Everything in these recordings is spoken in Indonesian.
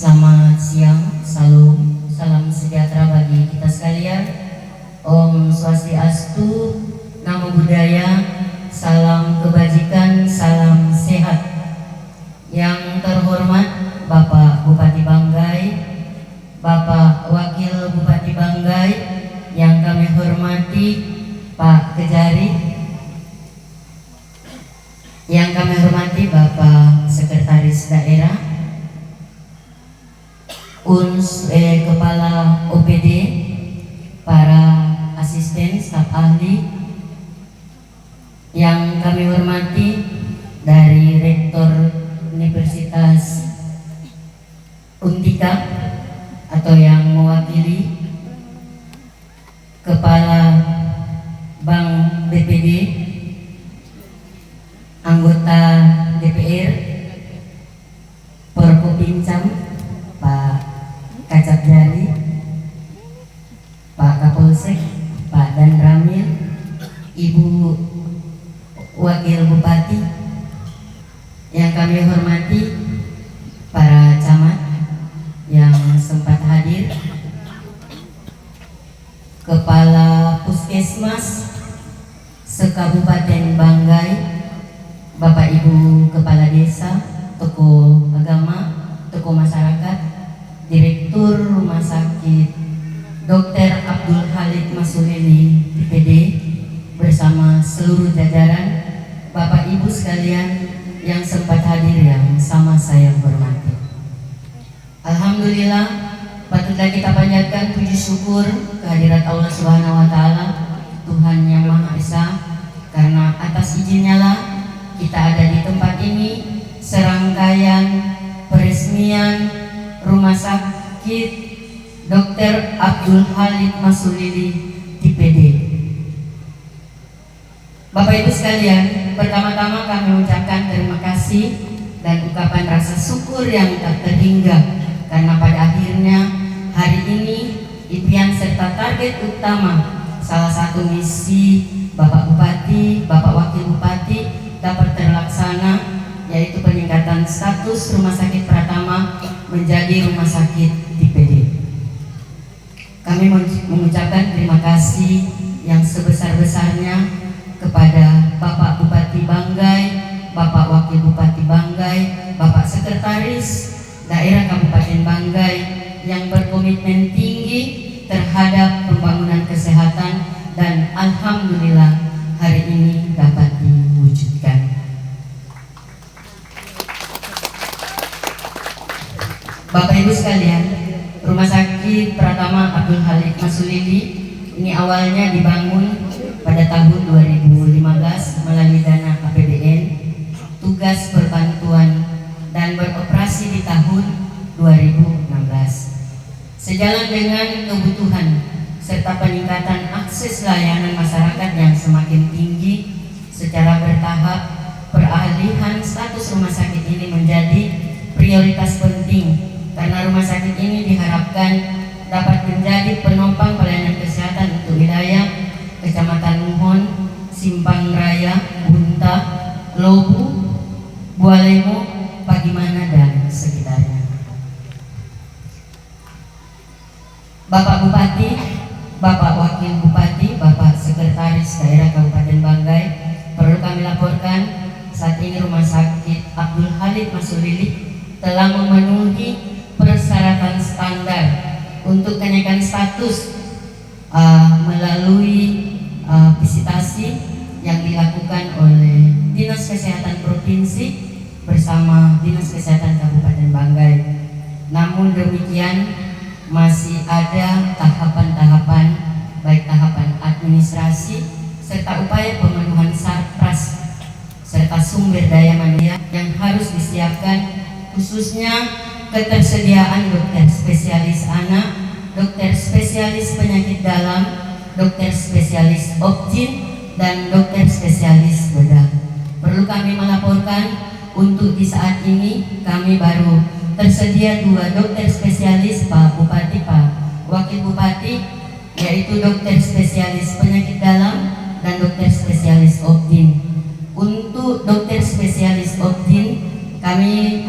Selamat siang, salam sejahtera bagi kita sekalian. Om Swastiastu, Namo Buddhaya, salam kebajikan, salam sehat. Yang terhormat Bapak Bupati Banggai, Bapak Wakil Bupati Banggai, yang kami hormati Pak Kejari, yang kami hormati Bapak Sekretaris Daerah, Kepala OPD, para asisten staf ahli, yang kami hormati dari Rektor Universitas Untika atau yang mewakili Kepala Bank BPD, anggota DPR Perkopincam, Pak Kacap Jari, Pak Kapolsek, Pak Dan Ramil, Ibu Wakil Bupati, yang kami hormati para camat yang sempat hadir, Kepala Puskesmas Sekabupaten Banggai, Bapak Ibu Kepala Desa, tokoh agama, tokoh masyarakat, Direktur Rumah Sakit Dr. Abdul Khalid Masulili TPD bersama seluruh jajaran, Bapak Ibu sekalian yang sempat hadir yang sama saya hormati. Alhamdulillah, patutlah kita panjatkan puji syukur kehadirat Allah Subhanahu wa taala, Tuhan yang Maha Esa, karena atas izinnya lah kita ada di tempat ini, serangkaian peresmian Rumah Sakit Dr. Abdul Khalid Masulili TPD. Bapak Ibu sekalian, pertama-tama kami mengucapkan terima kasih dan ungkapan rasa syukur yang tak terhingga, karena pada akhirnya hari ini impian serta target utama salah satu misi Bapak Bupati, Bapak Wakil Bupati dapat terlaksana, yaitu peningkatan status Rumah Sakit Pratama menjadi Rumah Sakit TPD. Kami mengucapkan terima kasih yang sebesar-besarnya kepada Bapak Bupati Banggai, Bapak Wakil Bupati Banggai, Bapak Sekretaris Daerah Kabupaten Banggai yang berkomitmen tinggi terhadap pembangunan kesehatan, dan alhamdulillah hari ini dapat diwujudkan. Bapak Ibu sekalian, Rumah Sakit Pratama Abdul Khalid Masulili ini awalnya dibangun pada tahun 2015 melalui dana APBN, tugas perbantuan, dan beroperasi di tahun 2016. Sejalan dengan kebutuhan serta peningkatan akses layanan masyarakat yang semakin tinggi, secara bertahap peralihan status rumah sakit ini menjadi prioritas penting, karena rumah sakit ini diharapkan dapat menjadi penopang pelayanan kesehatan untuk wilayah Kecamatan Muhon, Simpang Raya, Bunta, Lobu, Bualemo, Pagimana, dan sekitarnya. Bapak Bupati, Bapak Wakil Bupati, Bapak Sekretaris Daerah Kabupaten Banggai, perlu kami laporkan saat ini Rumah Sakit Abdul Khalid Masulili telah memenuhi persyaratan standar untuk kenaikan status melalui visitasi yang dilakukan oleh Dinas Kesehatan Provinsi bersama Dinas Kesehatan Kabupaten Banggai. Namun demikian, masih ada tahapan-tahapan, baik tahapan administrasi serta upaya pemenuhan sarpras serta sumber daya manusia yang harus disiapkan, khususnya ketersediaan dokter spesialis anak, dokter spesialis penyakit dalam, dokter spesialis obgyn, dan dokter spesialis bedah. Perlu kami melaporkan, untuk di saat ini kami baru tersedia 2 dokter spesialis, Pak Bupati, Pak Wakil Bupati, yaitu dokter spesialis penyakit dalam dan dokter spesialis obgyn. Untuk dokter spesialis obgyn kami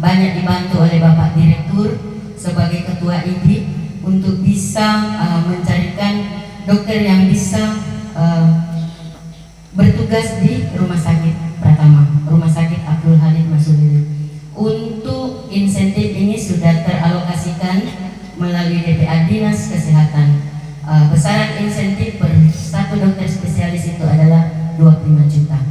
banyak dibantu oleh Bapak Direktur sebagai Ketua IDI untuk bisa mencarikan dokter yang bisa bertugas di Rumah Sakit Pratama, Rumah Sakit Abdul Halid Masudin. Untuk insentif ini sudah teralokasikan melalui DPA Dinas Kesehatan. Besaran insentif per satu dokter spesialis itu adalah 25 juta.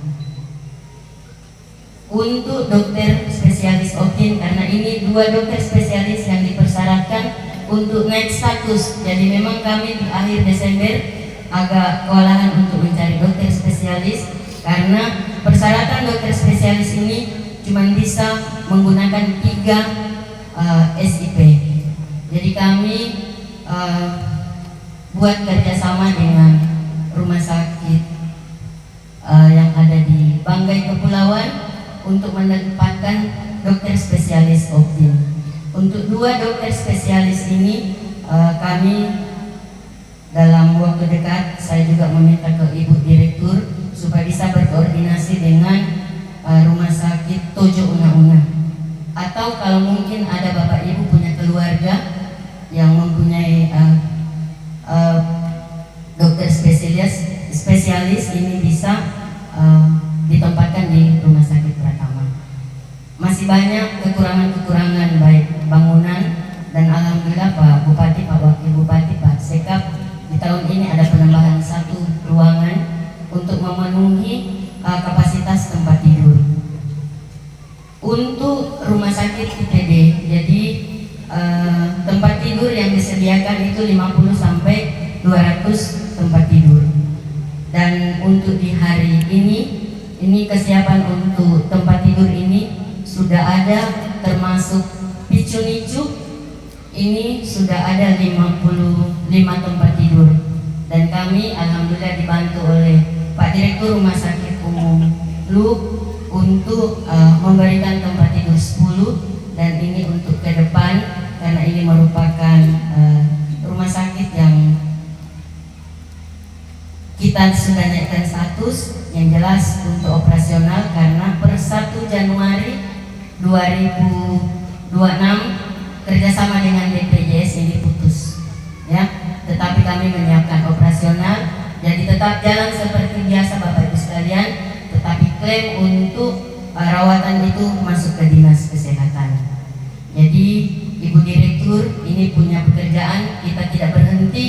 Untuk dokter spesialis OKIN, karena ini 2 dokter spesialis yang dipersyaratkan untuk naik status. Jadi memang kami di akhir Desember agak kewalahan untuk mencari dokter spesialis karena persyaratan dokter spesialis ini cuma bisa menggunakan 3 SIP. Jadi kami buat kerjasama dengan rumah sakit yang ada di Banggai Kepulauan untuk menempatkan dokter spesialis OKIN. Untuk 2 dokter spesialis ini kami dalam waktu dekat saya juga meminta ke Ibu Direktur supaya bisa berkoordinasi dengan Rumah Sakit Tojo Una-Una. Atau kalau mungkin ada Bapak Ibu punya keluarga yang mempunyai dokter spesialis ini bisa ditempatkan di Rumah Sakit Pratama. Masih banyak kekurangan-kekurangan baik bangunan, dan alhamdulillah Pak Bupati, Pak Wakil Bupati, Pak Sekap di tahun ini ada penambahan 1 ruangan untuk memenuhi kapasitas tempat tidur. Untuk rumah sakit IPD, jadi tempat tidur yang disediakan itu 50 sampai 200 tempat tidur. Dan untuk di hari ini kesiapan untuk tempat tidur ini sudah ada, termasuk picu-nicu ini sudah ada 55 tempat tidur. Dan kami alhamdulillah dibantu oleh Pak Direktur Rumah Sakit Umum LUK untuk memberikan tempat tidur 10, dan ini untuk ke depan karena ini merupakan rumah sakit yang kita sudah naikkan status yang jelas untuk operasional, karena per 1 Januari 2026 kerjasama dengan BPJS ini putus ya, tetapi kami menyiapkan operasional, jadi tetap jalan seperti biasa Bapak Ibu sekalian, tetapi klaim untuk rawatan itu masuk ke Dinas Kesehatan. Jadi Ibu Direktur ini punya pekerjaan, kita tidak berhenti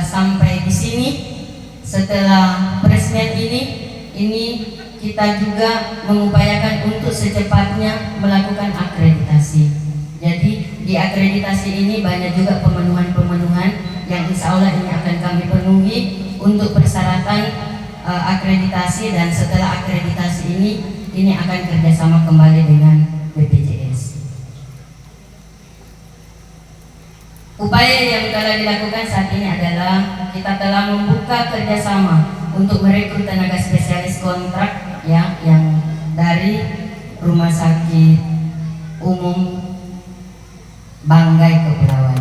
sampai di sini. Setelah peresmian ini kita juga mengupayakan untuk secepatnya melakukan akreditasi. Jadi di akreditasi ini banyak juga pemenuhan yang insya Allah ini akan kami penuhi untuk persyaratan akreditasi, dan setelah akreditasi ini akan kerjasama kembali dengan BPJS. Upaya yang telah dilakukan saat ini adalah kita telah membuka kerjasama untuk merekrut tenaga spesialis kontrak ya, yang dari Rumah Sakit Umum Banggai Kepulauan.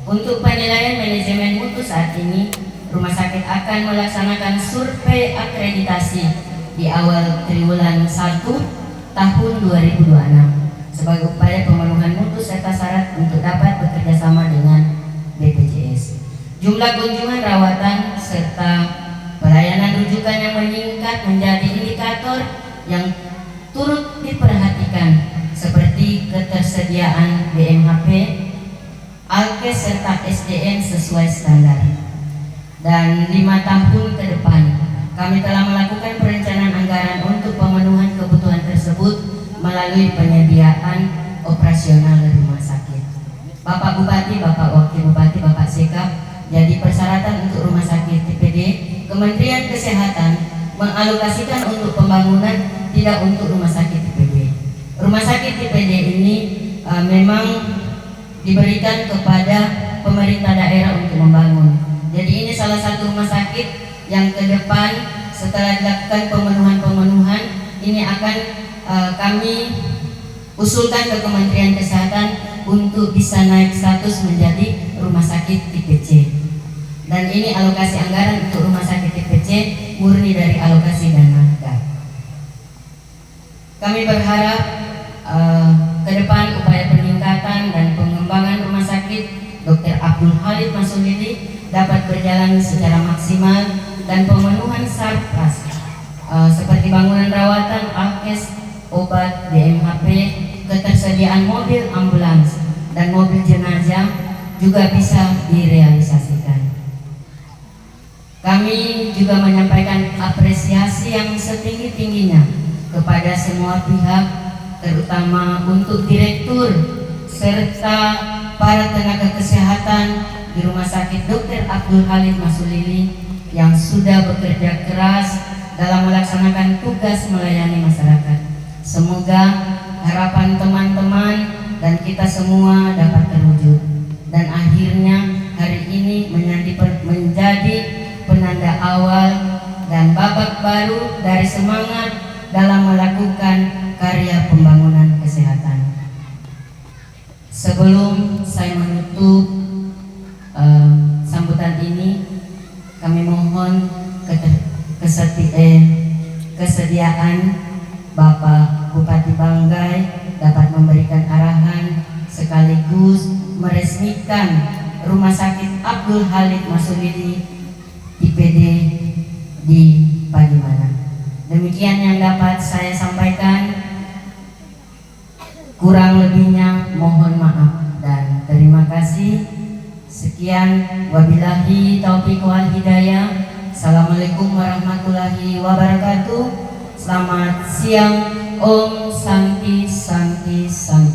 Untuk penilaian manajemen mutu saat ini, rumah sakit akan melaksanakan survei akreditasi di awal triwulan 1 tahun 2026 sebagai upaya pemenuhan mutu serta syarat untuk dapat bekerja sama dengan BPJS. Jumlah kunjungan rawatan serta pelayanan rujukan yang meningkat menjadi indikator yang turut diperhatikan, seperti ketersediaan BMHP, Alkes serta SDM sesuai standar. Dan 5 tahun ke depan kami telah melakukan perencanaan anggaran untuk pemenuhan kebutuhan tersebut melalui penyediaan operasional rumah sakit. Bapak Bupati, Bapak Wakil Bupati, Bapak Sekap, jadi persyaratan untuk rumah sakit TPD, Kementerian Kesehatan mengalokasikan untuk pembangunan, tidak untuk rumah sakit TPD. Rumah sakit TPD ini memang diberikan kepada pemerintah daerah untuk membangun. Jadi ini salah satu rumah sakit yang ke depan setelah dilakukan pemenuhan ini akan kami usulkan ke Kementerian Kesehatan untuk bisa naik status menjadi rumah sakit tipe C. Dan ini alokasi anggaran untuk rumah sakit tipe C murni dari alokasi dana negara. Kami berharap ke depan upaya peningkatan dan pengembangan rumah sakit Dr. Abdul Khalid Masulili dapat berjalan secara maksimal dan pemenuhan sarpras seperti bangunan rawatan, alkes, obat, DMHP, ketersediaan mobil ambulans dan mobil jenazah juga bisa direalisasikan. Kami juga menyampaikan apresiasi yang setinggi-tingginya kepada semua pihak, terutama untuk direktur serta para tenaga kesehatan di Rumah Sakit Dr. Abdul Khalid Masulili yang sudah bekerja keras dalam melaksanakan tugas melayani masyarakat. Semoga harapan teman-teman dan kita semua dapat terwujud, dan akhirnya hari ini menjadi penanda awal dan babak baru dari semangat dalam melakukan karya pembangunan kesehatan. Sebelum saya menutup sambutan ini, kami mohon kesediaan Bapak Bupati Banggai dapat memberikan arahan sekaligus meresmikan Rumah Sakit Abdul Khalid Masulili IPD di Palimana. Demikian yang dapat saya sampaikan. Kurang lebihnya mohon maaf dan terima kasih. Sekian, wabillahi taufiq wal hidayah. Assalamualaikum warahmatullahi wabarakatuh. Selamat siang. Om Santi Santi Santi.